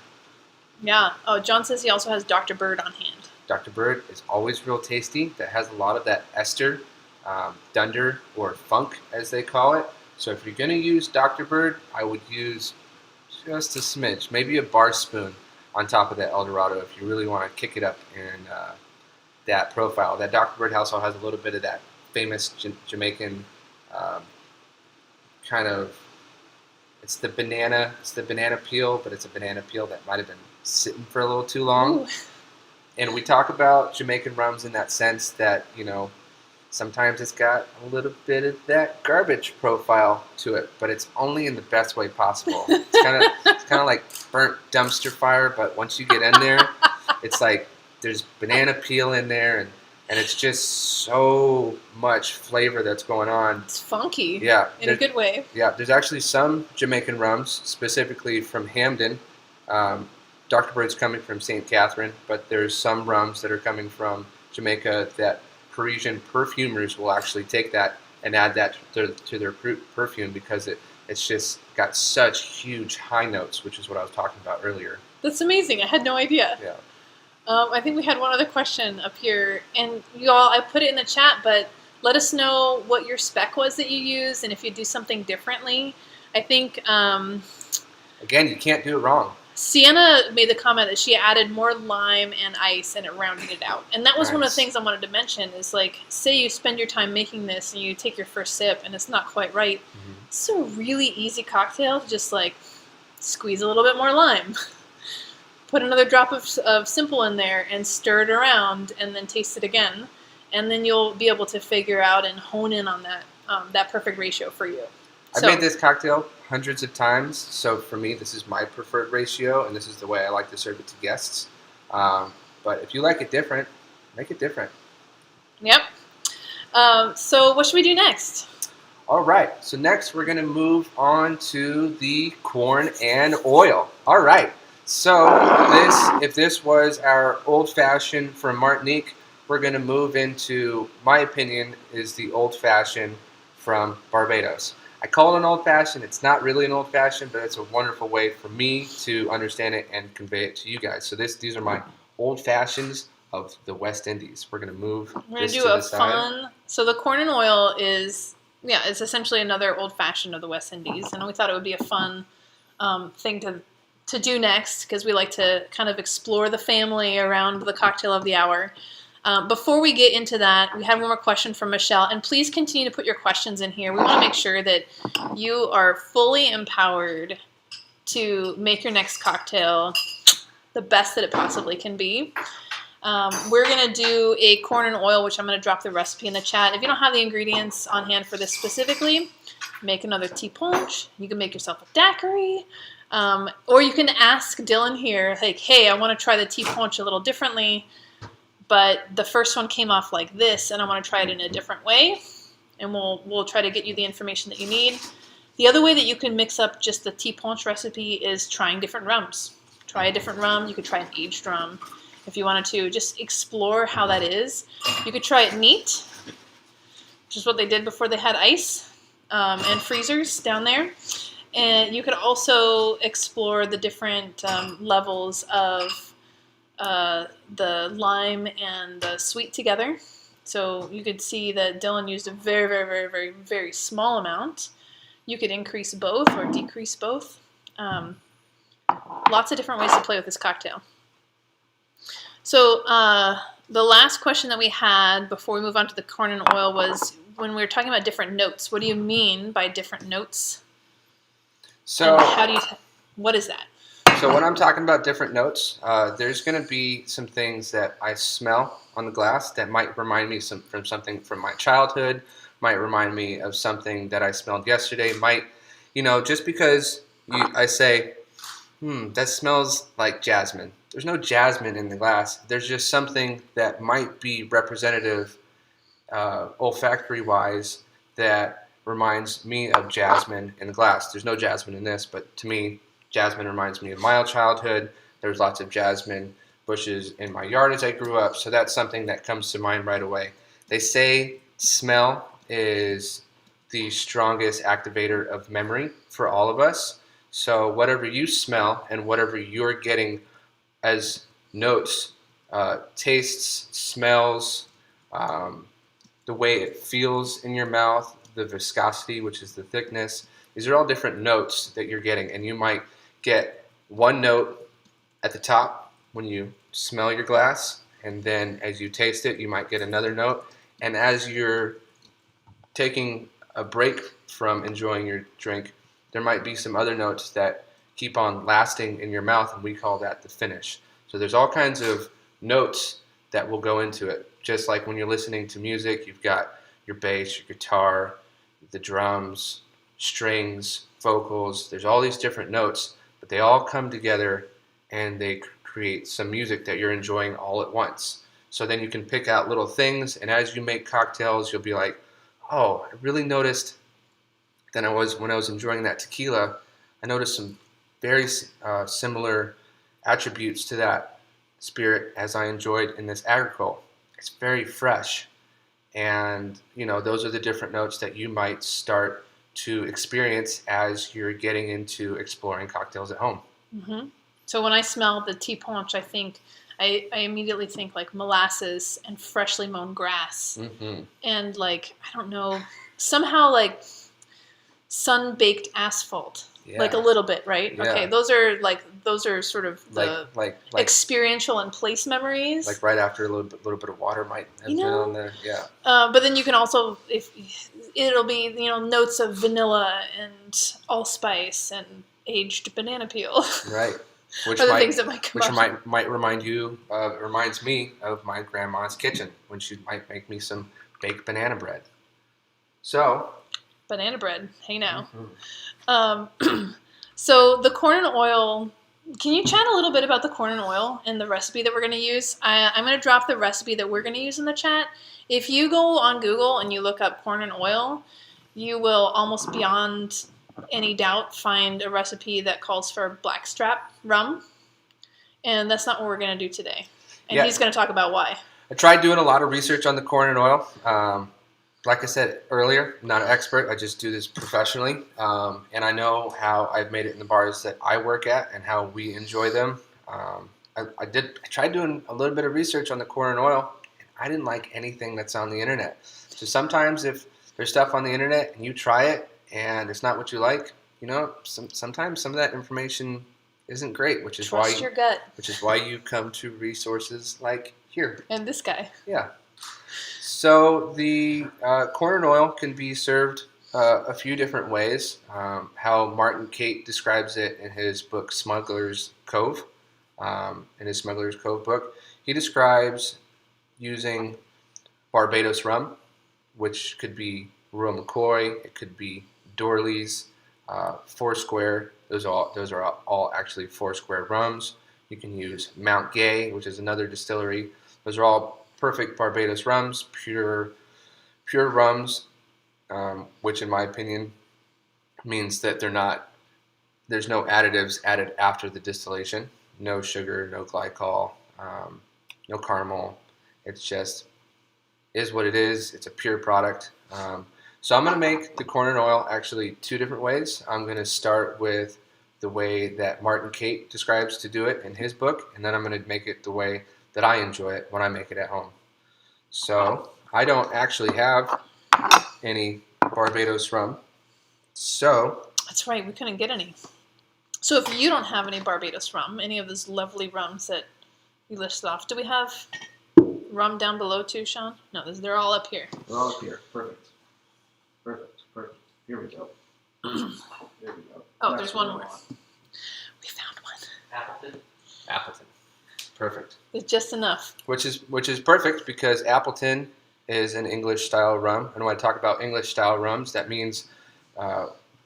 Yeah. Oh, John says he also has Dr. Bird on hand. Dr. Bird is always real tasty. That has a lot of that ester, dunder, or funk, as they call it. So if you're going to use Dr. Bird, I would use just a smidge, maybe a bar spoon on top of that Eldorado if you really want to kick it up in that profile. That Dr. Bird also has a little bit of that famous Jamaican kind of, it's the banana peel, but it's a banana peel that might have been sitting for a little too long. Ooh. And we talk about Jamaican rums in that sense that, sometimes it's got a little bit of that garbage profile to it, but it's only in the best way possible. It's kind of like burnt dumpster fire, but once you get in there, it's like there's banana peel in there, and it's just so much flavor that's going on. It's funky. Yeah. In a good way. Yeah, there's actually some Jamaican rums, specifically from Hamden. Dr. Bird's coming from St. Catherine, but there's some rums that are coming from Jamaica that Parisian perfumers will actually take that and add that to their perfume because it's just got such huge high notes, which is what I was talking about earlier. That's amazing. I had no idea. Yeah. I think we had one other question up here, and y'all, I put it in the chat, but let us know what your spec was that you used and if you do something differently. I think... Again, you can't do it wrong. Sienna made the comment that she added more lime and ice and it rounded it out. And that was one of the things I wanted to mention is, like, say you spend your time making this and you take your first sip and it's not quite right. It's a really easy cocktail to just, like, squeeze a little bit more lime. Put another drop of simple in there and stir it around and then taste it again. And then you'll be able to figure out and hone in on that perfect ratio for you. I've made this cocktail hundreds of times, so for me, this is my preferred ratio, and this is the way I like to serve it to guests. But if you like it different, make it different. Yep. So what should we do next? All right. So next, we're going to move on to the corn and oil. All right. So if this was our old-fashioned from Martinique, we're going to move into, my opinion, is the old-fashioned from Barbados. I call it an old-fashioned. It's not really an old-fashioned, but it's a wonderful way for me to understand it and convey it to you guys. So these are my old-fashions of the West Indies. We're going to move this to the side. Fun. So the corn and oil is, it's essentially another old-fashioned of the West Indies, and we thought it would be a fun thing to do next because we like to kind of explore the family around the cocktail of the hour. Before we get into that, we have one more question from Michelle, and please continue to put your questions in here. We want to make sure that you are fully empowered to make your next cocktail the best that it possibly can be. We're going to do a corn and oil, which I'm going to drop the recipe in the chat. If you don't have the ingredients on hand for this specifically, make another tea punch. You can make yourself a daiquiri. Or you can ask Dylan here, like, hey, I want to try the tea punch a little differently, but the first one came off like this, and I want to try it in a different way. And we'll try to get you the information that you need. The other way that you can mix up just the tea punch recipe is trying different rums. Try a different rum. You could try an aged rum if you wanted to. Just explore how that is. You could try it neat, which is what they did before they had ice and freezers down there. And you could also explore the different levels of the lime and the sweet together. So you could see that Dylan used a very, very, very, very, very small amount. You could increase both or decrease both. Lots of different ways to play with this cocktail. So the last question that we had before we move on to the corn and oil was when we were talking about different notes. What do you mean by different notes? So and how do you? What is that? So when I'm talking about different notes, there's going to be some things that I smell on the glass that might remind me from something from my childhood, might remind me of something that I smelled yesterday, might, just because I say, that smells like jasmine. There's no jasmine in the glass. There's just something that might be representative olfactory-wise that reminds me of jasmine in the glass. There's no jasmine in this, but to me, jasmine reminds me of my childhood. There's lots of jasmine bushes in my yard as I grew up, so that's something that comes to mind right away. They say smell is the strongest activator of memory for all of us. So whatever you smell and whatever you're getting as notes, tastes, smells, the way it feels in your mouth, the viscosity, which is the thickness, these are all different notes that you're getting, and you might get one note at the top when you smell your glass, and then as you taste it, you might get another note, and as you're taking a break from enjoying your drink, there might be some other notes that keep on lasting in your mouth, and we call that the finish. So there's all kinds of notes that will go into it. Just like when you're listening to music, you've got your bass, your guitar, the drums, strings, vocals. There's all these different notes, but they all come together and they create some music that you're enjoying all at once. So then you can pick out little things, and as you make cocktails, you'll be like, oh, I really noticed when I was enjoying that tequila, I noticed some very similar attributes to that spirit as I enjoyed in this agricole. It's very fresh, and those are the different notes that you might start to experience as you're getting into exploring cocktails at home. Mm-hmm. So when I smell the tea punch, I immediately think like molasses and freshly mown grass, and like I don't know, somehow like sun-baked asphalt. Yeah. Like a little bit, right? Yeah. Okay, those are sort of the like experiential and place memories. Like right after a little bit of water might have been on there. Yeah. But then you can also, if it'll be notes of vanilla and allspice and aged banana peel. Right. Which are the things that might come up. might remind you. It reminds me of my grandma's kitchen when she might make me some baked banana bread. So. Banana bread. Hey now. So the corn and oil, can you chat a little bit about the corn and oil and the recipe that we're going to use? I'm going to drop the recipe that we're going to use in the chat. If you go on Google and you look up corn and oil, you will almost beyond any doubt find a recipe that calls for blackstrap rum. And that's not what we're going to do today. And he's going to talk about why. I tried doing a lot of research on the corn and oil. Like I said earlier, I'm not an expert. I just do this professionally, and I know how I've made it in the bars that I work at and how we enjoy them. I tried doing a little bit of research on the corn and oil, and I didn't like anything that's on the internet. So sometimes if there's stuff on the internet and you try it and it's not what you like, sometimes some of that information isn't great, which is Trust your gut. Which is why you come to resources like here. And this guy. Yeah. So the corn and oil can be served a few different ways. How Martin Cate describes it in his book Smuggler's Cove, in his Smuggler's Cove book, he describes using Barbados rum, which could be Rhum Mccoy, it could be Dorleys, Foursquare. Those are all actually Foursquare rums. You can use Mount Gay, which is another distillery. Those are all perfect Barbados rums, pure rums, which in my opinion means that there's no additives added after the distillation. No sugar, no glycol, no caramel. It's just is what it is. It's a pure product. So I'm going to make the corn and oil actually two different ways. I'm going to start with the way that Martin Cate describes to do it in his book, and then I'm going to make it the way that I enjoy it when I make it at home. So I don't actually have any Barbados rum. So That's right, we couldn't get any. So if you don't have any Barbados rum, any of those lovely rums that you listed off, do we have rum down below too, Sean? No, they're all up here. they're all up here. Perfect. Here we go. There we go. Oh, there's one more. We found one. Appleton. Perfect. It's just enough. Which is perfect because Appleton is an English style rum, and when I talk about English style rums, that means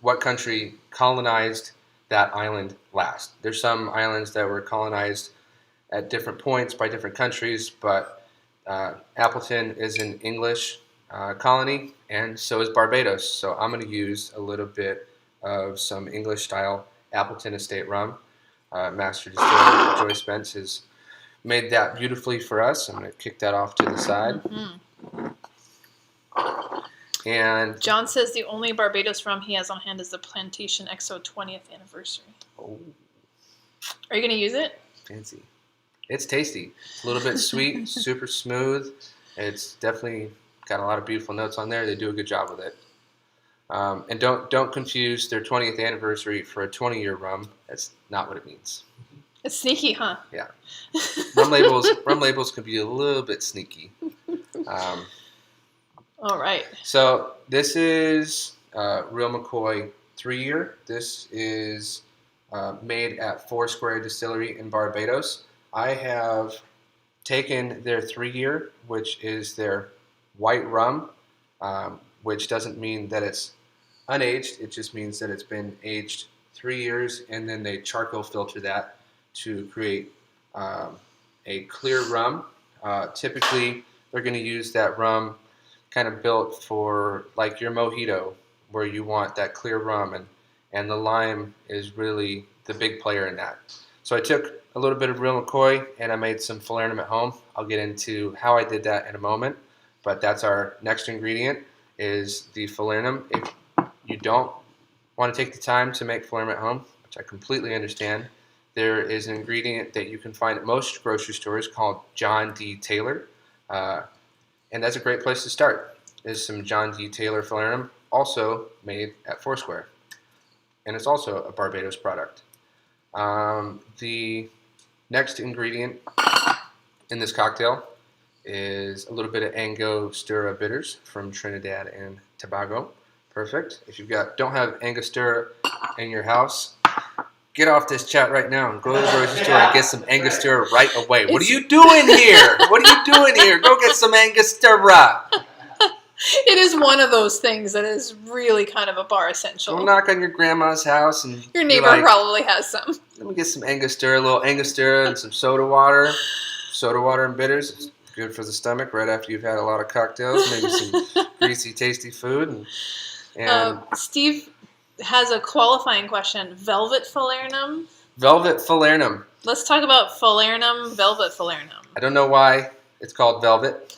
what country colonized that island last. There's some islands that were colonized at different points by different countries, but Appleton is an English colony, and so is Barbados. So I'm going to use a little bit of some English style Appleton Estate rum. Master Distiller Joy Spence has made that beautifully for us. I'm going to kick that off to the side. Mm-hmm. And John says the only Barbados rum he has on hand is the Plantation XO 20th anniversary. Oh, Are you going to use it? fancy. It's tasty. It's a little bit sweet, super smooth. It's definitely got a lot of beautiful notes on there. They do a good job with it. And don't confuse their 20th anniversary for a 20-year rum. That's not what it means. It's sneaky, huh? Yeah. Rum labels can be a little bit sneaky. All right. So this is Real Mccoy 3-year. This is made at Foursquare Distillery in Barbados. I have taken their 3-year, which is their white rum, which doesn't mean that it's unaged. It just means that it's been aged 3 years, and then they charcoal filter that to create a clear rum. Typically, they're going to use that rum kind of built for like your mojito, where you want that clear rum, and the lime is really the big player in that. So I took a little bit of Real Mccoy and I made some falernum at home. I'll get into how I did that in a moment, but that's our next ingredient is the falernum. If you don't want to take the time to make falernum at home, which I completely understand, there is an ingredient that you can find at most grocery stores called John D. Taylor. And that's a great place to start, is some John D. Taylor falernum, also made at Foursquare. And it's also a Barbados product. The next ingredient in this cocktail is a little bit of Angostura Bitters from Trinidad and Tobago. Perfect. If you don't have Angostura in your house, get off this chat right now and go to the grocery store and get some Angostura right away. What are you doing here? What are you doing here? Go get some Angostura. It is one of those things that is really kind of a bar essential. Go knock on your grandma's house and your neighbor probably has some. Let me get some Angostura, a little Angostura and some soda water. Soda water and bitters. It's good for the stomach right after you've had a lot of cocktails. Maybe some greasy, tasty food. And Steve has a qualifying question. Velvet falernum? Velvet falernum. Let's talk about falernum, velvet falernum. I don't know why it's called velvet.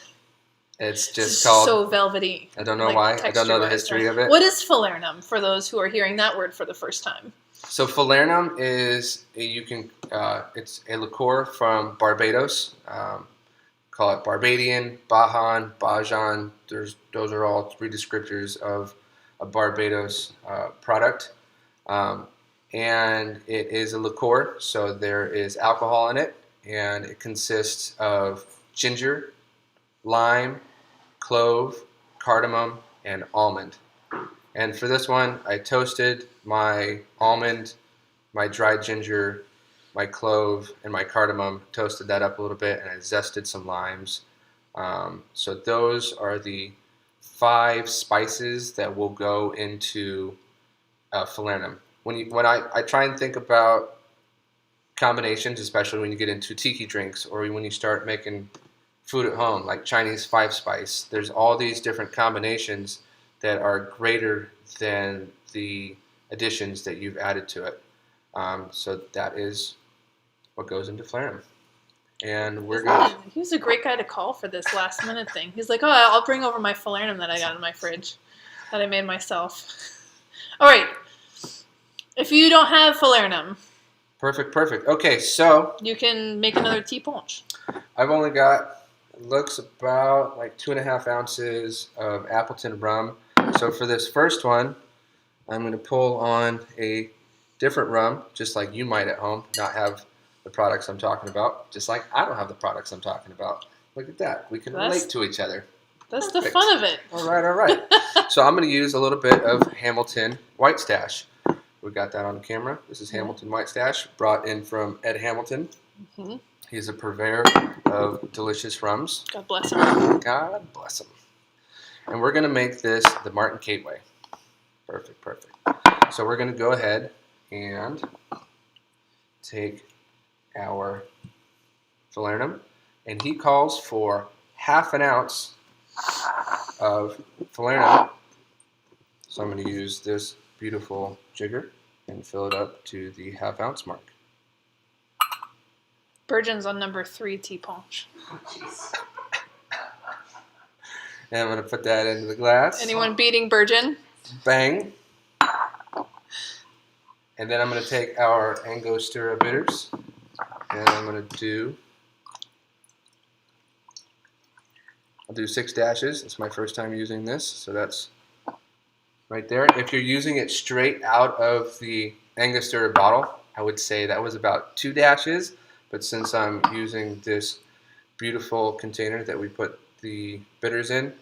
It's just called... so velvety. I don't know why. I don't know the history of it. What is falernum for those who are hearing that word for the first time? So falernum is it's a liqueur from Barbados. Call it Barbadian, Bajan, Bajan. Those are all three descriptors of a Barbados product. And it is a liqueur, so there is alcohol in it, and it consists of ginger, lime, clove, cardamom, and almond. And for this one, I toasted my almond, my dried ginger, my clove, and my cardamom, toasted that up a little bit, and I zested some limes. So those are the 5 spices that will go into falernum. When I try and think about combinations, especially when you get into tiki drinks or when you start making food at home, like Chinese five spice, there's all these different combinations that are greater than the additions that you've added to it. So that is what goes into falernum. And we're going to... He was a great guy to call for this last minute thing. He's like, oh, I'll bring over my falernum that I got in my fridge that I made myself. All right. If you don't have falernum. Perfect. Okay, so... you can make another tea punch. I've only got, it looks about like 2.5 ounces of Appleton rum. So for this first one, I'm going to pull on a different rum, just like you might at home, not have the products I'm talking about, just like I don't have the products I'm talking about. Look at that. We can relate to each other. That's Perfect. the fun of it. All right. So I'm going to use a little bit of Hamilton White Stash. We got that on camera. This is Hamilton White Stash, brought in from Ed Hamilton. Mm-hmm. He's a purveyor of delicious rums. God bless him. God bless him. And we're going to make this the martinique way. Perfect. So we're going to go ahead and take our falernum, and he calls for 1/2 ounce of falernum. So I'm going to use this beautiful jigger and fill it up to the 1/2 ounce mark. Virgin's on number 3 tea punch. And I'm going to put that into the glass. Anyone beating Virgin? Bang. And then I'm going to take our Angostura Bitters, and I'm going to I'll do 6 dashes. It's my first time using this, so that's right there. If you're using it straight out of the Angostura bottle, I would say that was about 2 dashes, but since I'm using this beautiful container that we put the bitters in,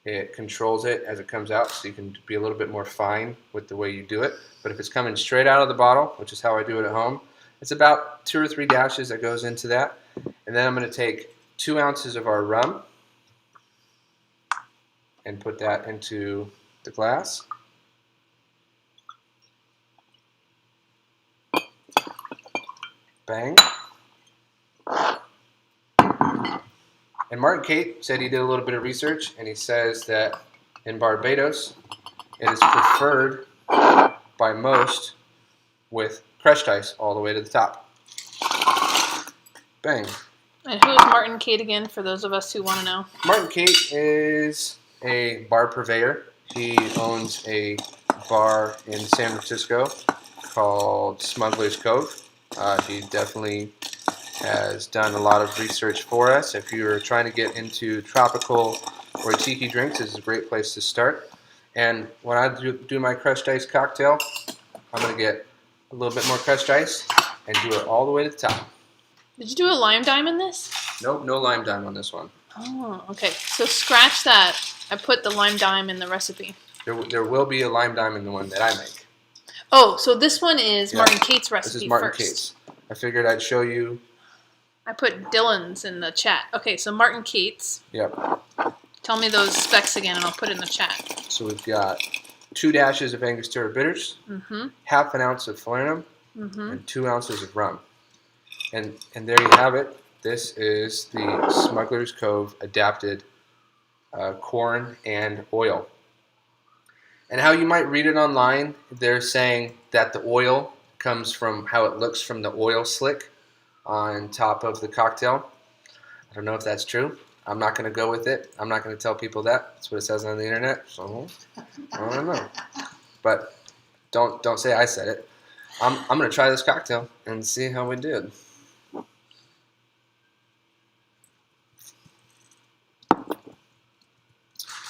it controls it as it comes out, so you can be a little bit more fine with the way you do it. But if it's coming straight out of the bottle, which is how I do it at home, it's about 2 or 3 dashes that goes into that. And then I'm going to take 2 ounces of our rum and put that into the glass. Bang. And Martin Kate said he did a little bit of research, and he says that in Barbados, it is preferred by most with crushed ice all the way to the top. Bang. And who's Martin Kate again, for those of us who want to know? Martin Kate is a bar purveyor. He owns a bar in San Francisco called Smuggler's Cove. He definitely has done a lot of research for us. If you're trying to get into tropical or tiki drinks, this is a great place to start. And when I do my crushed ice cocktail, I'm going to get a little bit more crushed ice and do it all the way to the top. Did you do a lime dime in this? Nope, no lime dime on this one. Oh, okay. So scratch that. I put the lime dime in the recipe. There will be a lime dime in the one that I make. Oh, so this one is Martin Kate's recipe. This is Martin first. Kate's. I figured I'd show you. I put Dylan's in the chat. Okay, so Martin Kate's. Yep. Tell me those specs again, and I'll put it in the chat. So we've got 2 dashes of Angostura Bitters, 1/2 ounce of falernum, and 2 ounces of rum. And there you have it. This is the Smuggler's Cove adapted corn and oil. And how you might read it online, they're saying that the oil comes from how it looks from the oil slick on top of the cocktail. I don't know if that's true. I'm not going to go with it. I'm not going to tell people that. That's what it says on the internet. So I don't know. But don't say I said it. I'm going to try this cocktail and see how we did.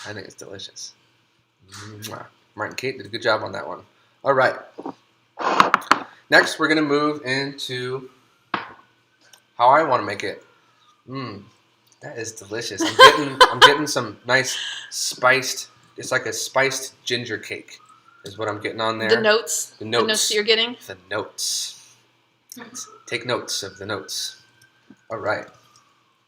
I think it's delicious. Martin Kate did a good job on that one. All right. Next, we're going to move into how I want to make it. That is delicious. I'm getting some nice spiced. It's like a spiced ginger cake, is what I'm getting on there. The notes. The notes. The notes that you're getting. The notes. Take notes of the notes. All right.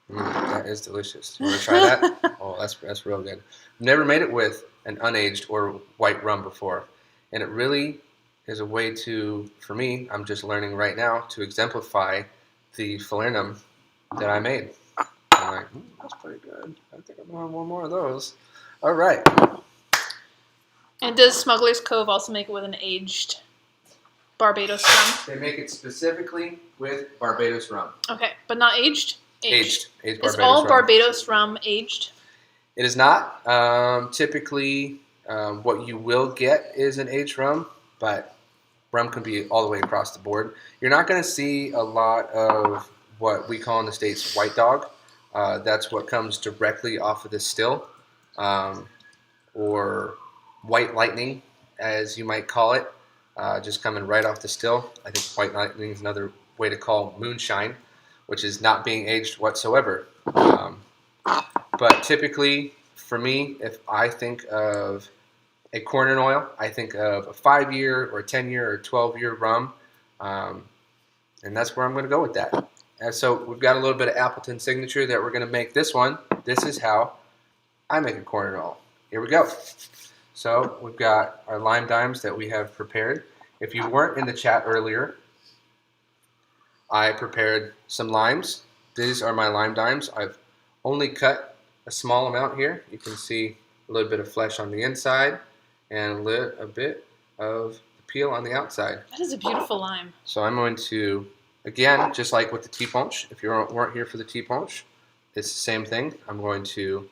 That is delicious. You want to try that? Oh, that's real good. Never made it with an unaged or white rum before, and it really is a way to, for me, I'm just learning right now to exemplify the falernum that I made. I'm like, that's pretty good. I think I'm gonna have one more of those. All right. And does Smuggler's Cove also make it with an aged Barbados rum? They make it specifically with Barbados rum. Okay, but not aged? Aged Barbados Is all rum. Barbados rum aged? It is not. Typically, what you will get is an aged rum, but rum can be all the way across the board. You're not going to see a lot of what we call in the States white dog. That's what comes directly off of the still, or white lightning, as you might call it, just coming right off the still. I think white lightning is another way to call moonshine, which is not being aged whatsoever. But typically, for me, if I think of a corn and oil, I think of a 5-year or a 10-year or 12-year rum, and that's where I'm going to go with that. And so we've got a little bit of Appleton signature that we're going to make this one. This is how I make a corn and oil. Here we go. So we've got our lime dimes that we have prepared. If you weren't in the chat earlier, I prepared some limes. These are my lime dimes. I've only cut a small amount here. You can see a little bit of flesh on the inside and a bit of the peel on the outside. That is a beautiful lime. So I'm going to, again, just like with the tea punch, if you weren't here for the tea punch, it's the same thing. I'm going to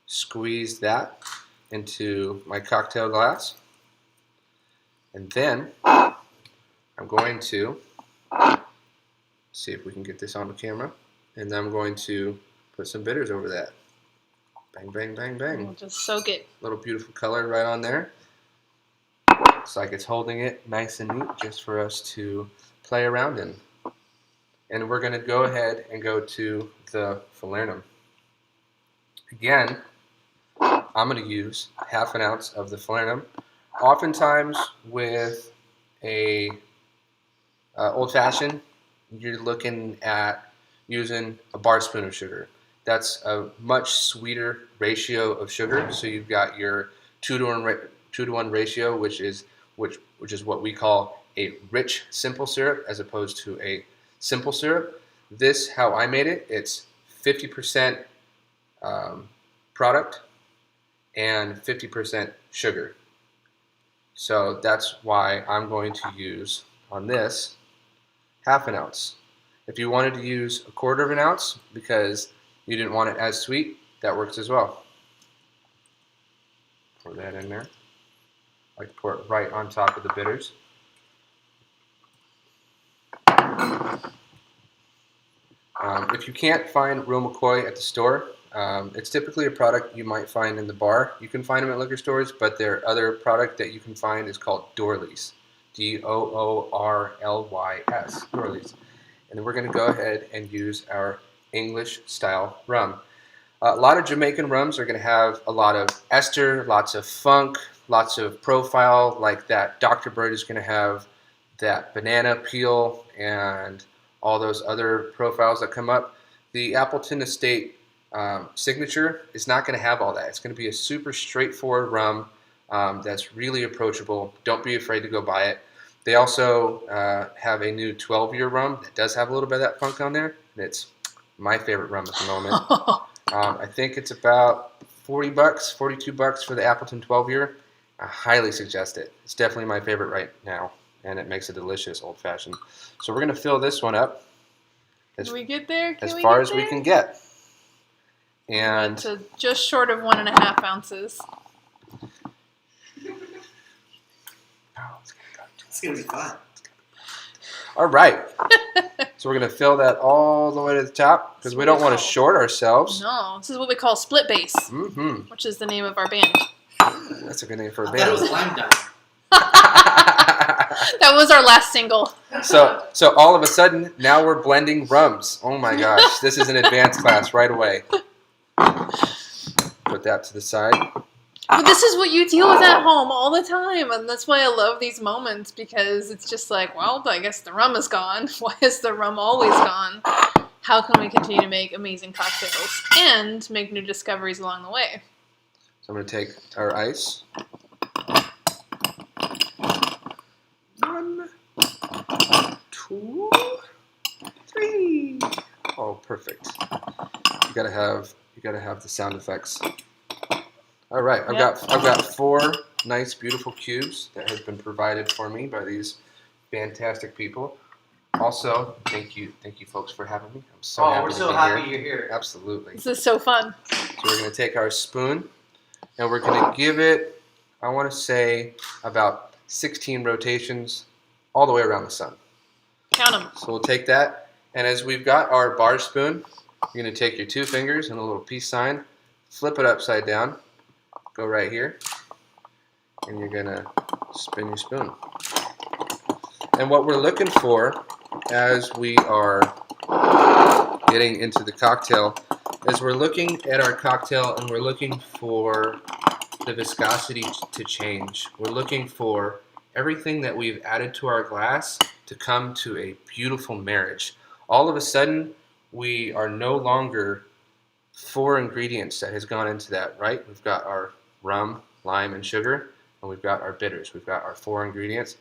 squeeze that into my cocktail glass. And then I'm going to see if we can get this on the camera. And then I'm going to put some bitters over that. Bang, bang, bang, bang. We'll just soak it. Little beautiful color right on there. Looks like it's holding it nice and neat just for us to play around in. And we're going to go ahead and go to the falernum. Again, I'm going to use half an ounce of the falernum. Oftentimes with a old fashioned, you're looking at using a bar spoon of sugar. That's a much sweeter ratio of sugar. So you've got your 2-to-1 ratio, which is what we call a rich simple syrup as opposed to a simple syrup. This, how I made it, it's 50% product and 50% sugar. So that's why I'm going to use on this half an ounce. If you wanted to use a 1/4 of an ounce because you didn't want it as sweet, that works as well. Pour that in there. I like to pour it right on top of the bitters. If you can't find real Mccoy at the store, it's typically a product you might find in the bar. You can find them at liquor stores, but their other product that you can find is called Doorleys. D-O-O-R-L-Y-S. Doorleys. And then we're going to go ahead and use our English style rum. A lot of Jamaican rums are going to have a lot of ester, lots of funk, lots of profile, like that Dr. Bird is going to have that banana peel and all those other profiles that come up. The Appleton Estate signature is not going to have all that. It's going to be a super straightforward rum that's really approachable. Don't be afraid to go buy it. They also have a new 12-year rum that does have a little bit of that funk on there. And it's my favorite rum at the moment. I think it's about $40, $42 for the Appleton 12-year. I highly suggest it. It's definitely my favorite right now, and it makes a delicious old-fashioned. So we're going to fill this one up Can we get there? as far as we can get. And to just short of 1.5 ounces. It's going to be fun. All right. So we're going to fill that all the way to the top because we don't want to short ourselves. No, this is what we call split bass, which is the name of our band. That's a good name for a I band. thought it was lime dime. That was our last single. So all of a sudden, now we're blending rums. Oh my gosh, this is an advanced class right away. Put that to the side. But this is what you deal with at home all the time, and that's why I love these moments, because it's just like, well, I guess the rum is gone. Why is the rum always gone? How can we continue to make amazing cocktails and make new discoveries along the way? So I'm going to take our ice. perfect. You gotta have the sound effects. All right, I've Yep. got 4 nice, beautiful cubes that have been provided for me by these fantastic people. Also, thank you folks for having me. I'm so happy we're to so be happy here. you're here. Absolutely. This is so fun. So we're gonna take our spoon and we're gonna give it, I want to say, about 16 rotations all the way around the sun. Count them. So we'll take that, and as we've got our bar spoon, you're going to take your 2 fingers and a little peace sign, flip it upside down, go right here, and you're going to spin your spoon. And what we're looking for as we are getting into the cocktail is we're looking at our cocktail and we're looking for the viscosity to change. We're looking for everything that we've added to our glass to come to a beautiful marriage. All of a sudden, we are no longer 4 ingredients that has gone into that, right? We've got our rum, lime, and sugar, and we've got our bitters. We've got our 4 ingredients.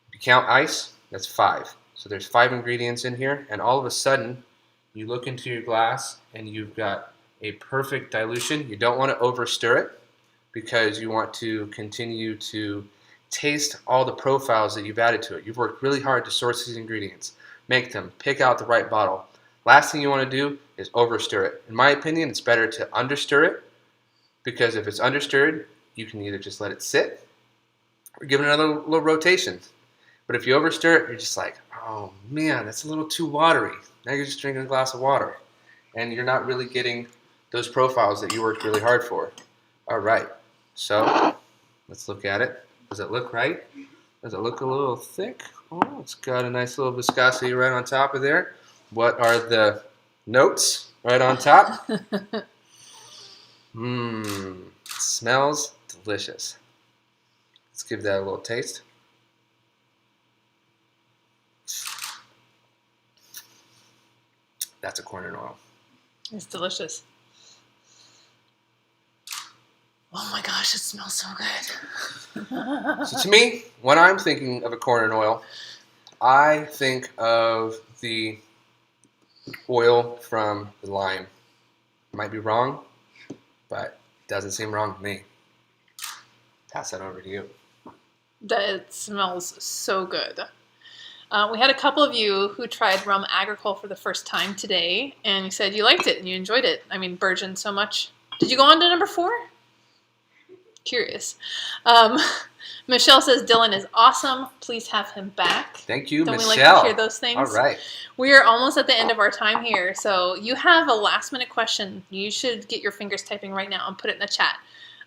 If you count ice, that's 5. So there's 5 ingredients in here, and all of a sudden, you look into your glass and you've got a perfect dilution. You don't want to overstir it because you want to continue to taste all the profiles that you've added to it. You've worked really hard to source these ingredients, make them, pick out the right bottle. Last thing you want to do is overstir it. In my opinion, it's better to understir it because if it's understirred, you can either just let it sit or give it another little rotation. But if you overstir it, you're just like, oh man, that's a little too watery. Now you're just drinking a glass of water and you're not really getting those profiles that you worked really hard for. All right, so let's look at it. Does it look right? Does it look a little thick? Oh, it's got a nice little viscosity right on top of there. What are the notes right on top? Smells delicious. Let's give that a little taste. That's a corn and oil. It's delicious. Oh my gosh, it smells so good. So to me, when I'm thinking of a corn and oil, I think of the oil from the lime. Might be wrong, but it doesn't seem wrong to me. Pass that over to you. It smells so good. We had a couple of you who tried rum agricole for the first time today, and you said you liked it and you enjoyed it. I mean, burgeoned so much. Did you go on to number 4? Curious. Michelle says Dylan is awesome. Please have him back. Thank you, Don't Michelle. we like to hear those things? All right. We are almost at the end of our time here, so you have a last-minute question. You should get your fingers typing right now and put it in the chat.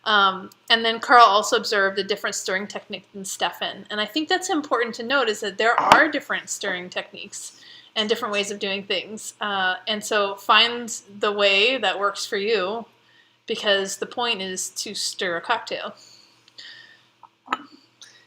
And then Carl also observed a different stirring technique than Stefan. And I think that's important to note is that there are different stirring techniques and different ways of doing things. And so find the way that works for you because the point is to stir a cocktail.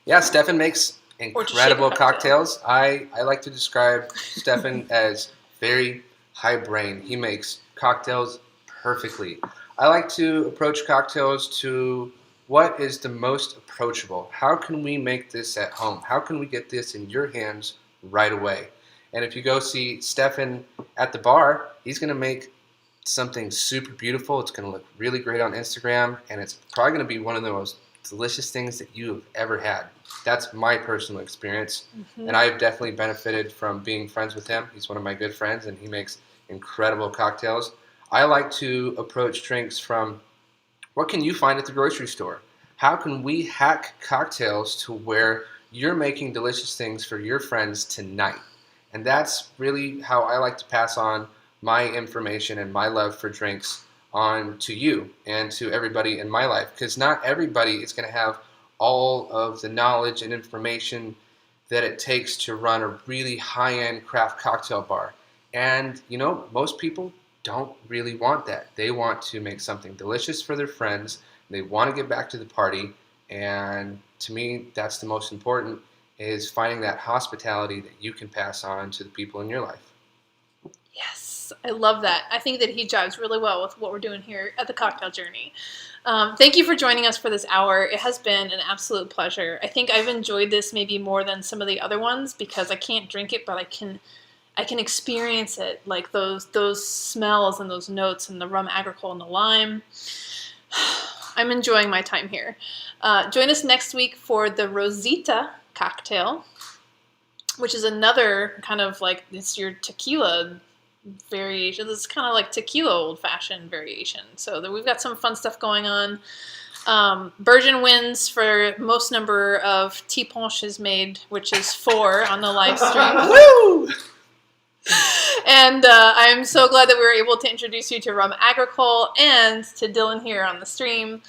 Yeah, Stefan makes incredible cocktail. cocktails. I like to describe Stefan as very high brain. He makes cocktails perfectly. I like to approach cocktails to what is the most approachable. How can we make this at home? How can we get this in your hands right away? And if you go see Stefan at the bar, he's going to make something super beautiful. It's going to look really great on Instagram, and it's probably going to be one of the most delicious things that you have ever had. That's my personal experience, and I've definitely benefited from being friends with him. He's one of my good friends, and he makes incredible cocktails. I like to approach drinks from what can you find at the grocery store? How can we hack cocktails to where you're making delicious things for your friends tonight? And that's really how I like to pass on my information and my love for drinks on to you and to everybody in my life, because not everybody is going to have all of the knowledge and information that it takes to run a really high-end craft cocktail bar. And, you know, most people don't really want that. They want to make something delicious for their friends. They want to get back to the party. And to me, that's the most important, is finding that hospitality that you can pass on to the people in your life. Yes, I love that. I think that he jives really well with what we're doing here at the Cocktail Journey. Thank you for joining us for this hour. It has been an absolute pleasure. I think I've enjoyed this maybe more than some of the other ones because I can't drink it, but I can I can experience it, like those smells and those notes and the rum agricole and the lime. I'm enjoying my time here. Join us next week for the Rosita cocktail, which is another kind of like, it's your tequila variation. This is kind of like tequila old-fashioned variation. So we've got some fun stuff going on. Virgin wins for most number of tea punches made, which is 4 on the live stream. Woo! And I'm so glad that we were able to introduce you to Rum Agricole and to Dylan here on the stream.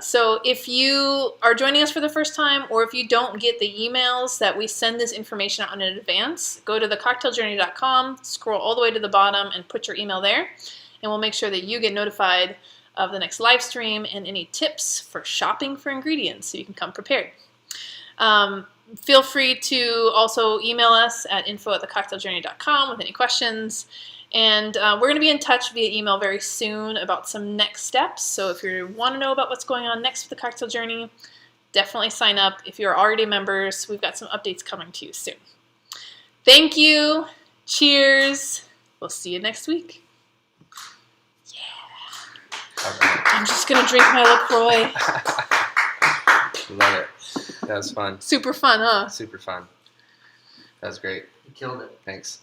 So if you are joining us for the first time, or if you don't get the emails that we send this information out in advance, go to thecocktailjourney.com, scroll all the way to the bottom, and put your email there, and we'll make sure that you get notified of the next live stream and any tips for shopping for ingredients so you can come prepared. Feel free to also email us at info@thecocktailjourney.com with any questions. And we're going to be in touch via email very soon about some next steps. So if you want to know about what's going on next with the Cocktail Journey, definitely sign up. If you're already members, we've got some updates coming to you soon. Thank you. Cheers. We'll see you next week. Yeah. I'm just going to drink my LaCroix. Love it. That was fun. Super fun, huh? Super fun. That was great. You killed it. Thanks.